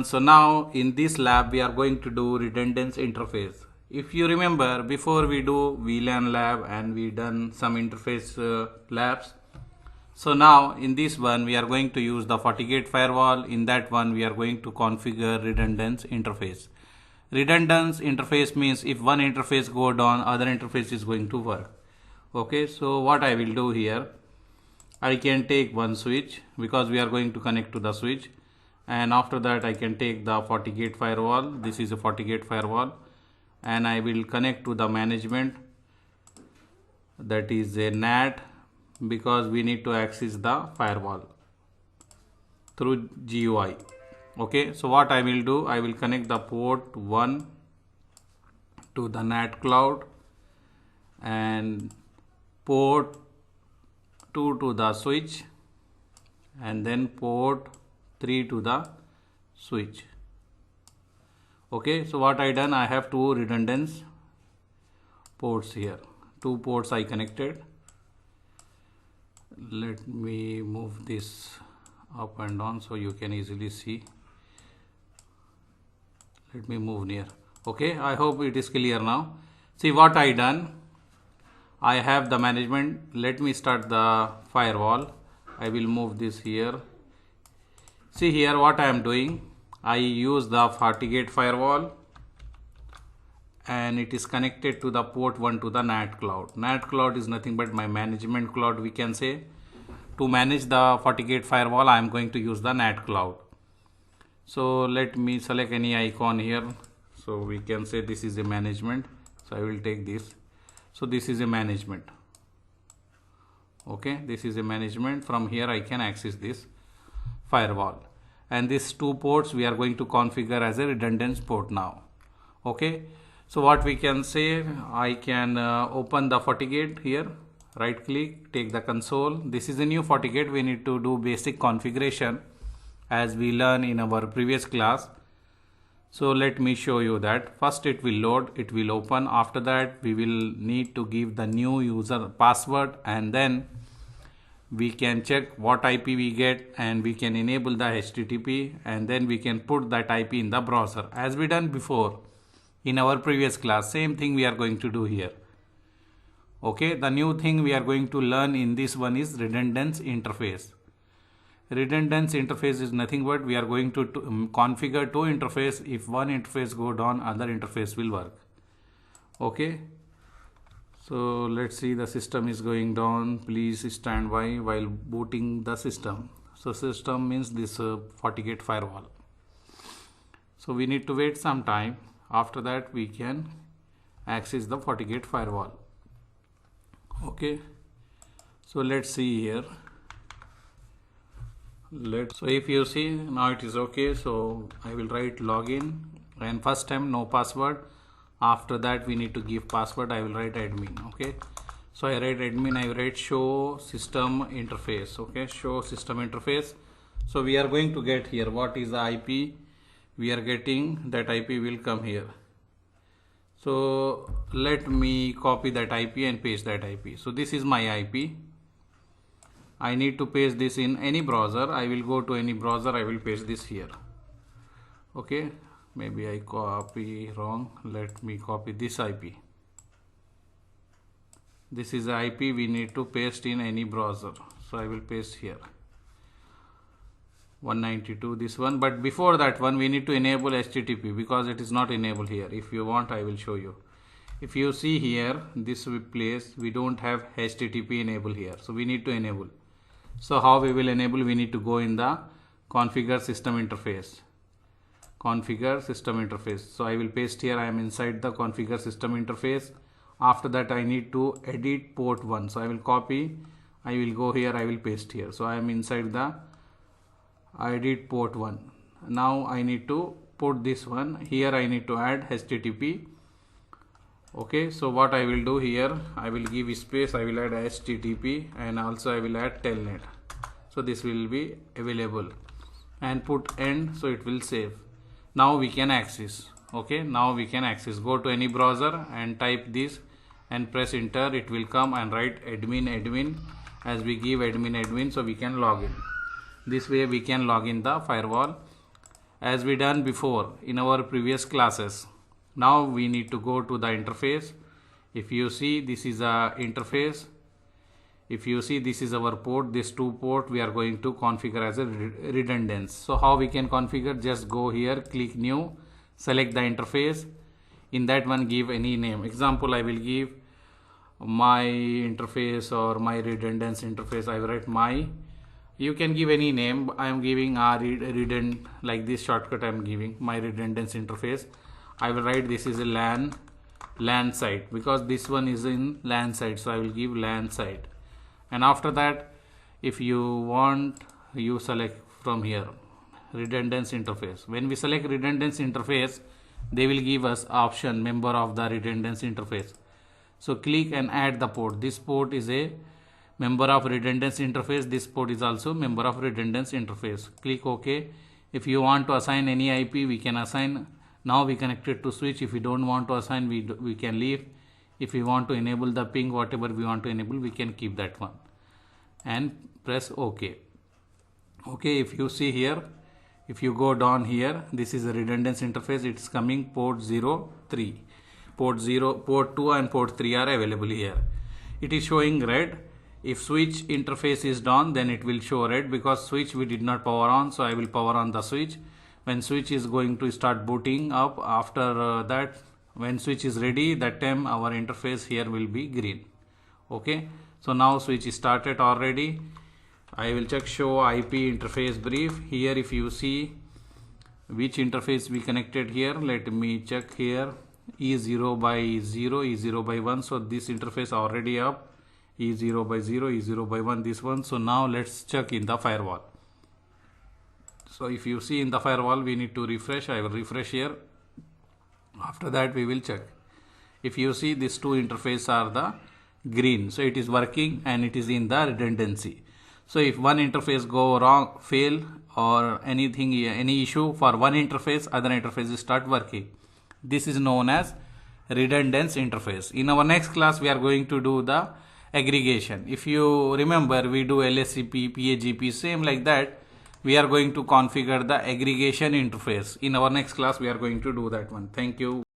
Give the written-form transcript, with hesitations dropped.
So now in this lab we are going to do redundance interface. If you remember, before we do VLAN lab and we done some interface labs. So now in this one we are going to use the FortiGate firewall. In that one we are going to configure redundance interface. Redundance interface means if one interface go down, other interface is going to work. Okay, so what I will do here, I can take one switch because we are going to connect to the switch, and after that I can take the FortiGate firewall. This is a FortiGate firewall, and I will connect to the management, that is a NAT, because we need to access the firewall through GUI. Okay, so what I will do, I will connect the port 1 to the NAT cloud and port 2 to the switch, and then port 3 to the switch. Okay, so what I done, I have two redundant ports here. Two ports I connected. Let me move this up and down so you can easily see. Let me move near. Okay, I hope it is clear now. See what I done. I have the management. Let me start the firewall. I will move this here. See here what I am doing. I use the FortiGate firewall and it is connected to the port 1 to the NAT cloud. NAT cloud is nothing but my management cloud, we can say. To manage the FortiGate firewall, I am going to use the NAT cloud. So let me select any icon here. So we can say this is a management. So I will take this. So this is a management. Okay, this is a management. From here I can access this firewall. And these two ports we are going to configure as a redundant port now. Okay, so what we can say, I can open the FortiGate here. Right click, take the console. This is a new FortiGate. We need to do basic configuration as we learn in our previous class. So let me show you that. First it will load, it will open. After that we will need to give the new user password, and then we can check what IP we get, and we can enable the HTTP, and then we can put that IP in the browser as we done before in our previous class. Same thing we are going to do here. Okay, the new thing we are going to learn in this one is redundance interface. Redundance interface is nothing but we are going to configure two interface. If one interface go down, other interface will work. Okay, so let's see, the system is going down. Please stand by while booting the system. So system means this FortiGate firewall. So we need to wait some time. After that we can access the FortiGate firewall. Okay, so let's see here. So if you see now it is okay. So I will write login, and first time no password. After that we need to give password. I will write admin. Okay, so I write admin. I write show system interface. Okay, show system interface. So we are going to get here what is the IP we are getting. That IP will come here. So let me copy that IP and paste that IP. So this is my IP. I need to paste this in any browser. I will go to any browser. I will paste this here. Okay, maybe I copy wrong. Let me copy this IP. This is the IP we need to paste in any browser. So I will paste here 192, this one. But before that one we need to enable HTTP because it is not enabled here. If you want, I will show you. If you see here, this place we don't have HTTP enable here. So we need to enable. So how we will enable? We need to go in the configure system interface. Configure system interface. So I will paste here. I am inside the configure system interface. After that I need to edit port 1. So I will copy. I will go here. I will paste here. So I am inside the edit port 1. Now I need to put this one. Here I need to add HTTP. Okay, so what I will do here, I will give space, I will add HTTP, and also I will add telnet. So this will be available, and put end, so it will save. Now we can access. Okay, now we can access. Go to any browser and type this and press enter. It will come and write admin admin, as we give admin, so we can log in. This way we can log in the firewall as we done before in our previous classes. Now we need to go to the interface. If you see, this is a interface. If you see, this is our port. This 2 port we are going to configure as a redundance. So how we can configure? Just go here, click new, select the interface. In that one, give any name. Example, I will give my interface or my redundance interface. I will write my. You can give any name. I am giving a redundant, like this shortcut I am giving, my redundance interface. I will write this is a LAN site, because this one is in LAN site, so I will give LAN site. And after that, if you want, you select from here redundance interface. When we select redundance interface, they will give us option member of the redundance interface. So click and add the port. This port is a member of redundance interface. This port is also member of redundance interface. Click OK. If you want to assign any IP, we can assign. Now we connected to switch. If we don't want to assign, we can leave. If we want to enable the ping, whatever we want to enable, we can keep that one and press OK. Okay, if you see here, if you go down here, this is a redundance interface. It's coming port 03. Port 2 and port 3 are available here. It is showing red. If switch interface is down, then it will show red, because switch we did not power on. So I will power on the switch. When switch is going to start booting up, after that, when switch is ready, that time our interface here will be green. Okay, so now switch is started already. I will check show IP interface brief. Here if you see which interface we connected here, let me check here. E0 by 0, E0 by 1. So this interface already up. E0 by 0, E0 by 1, this one. So now let's check in the firewall. So if you see in the firewall, we need to refresh. I will refresh here. After that we will check. If you see, these two interfaces are the green, so it is working and it is in the redundancy. So if one interface go wrong, fail, or anything, any issue for one interface, other interfaces start working. This is known as redundance interface. In our next class, we are going to do the aggregation. If you remember, we do LSCP, PAGP, same like that. We are going to configure the aggregation interface. In our next class, we are going to do that one. Thank you.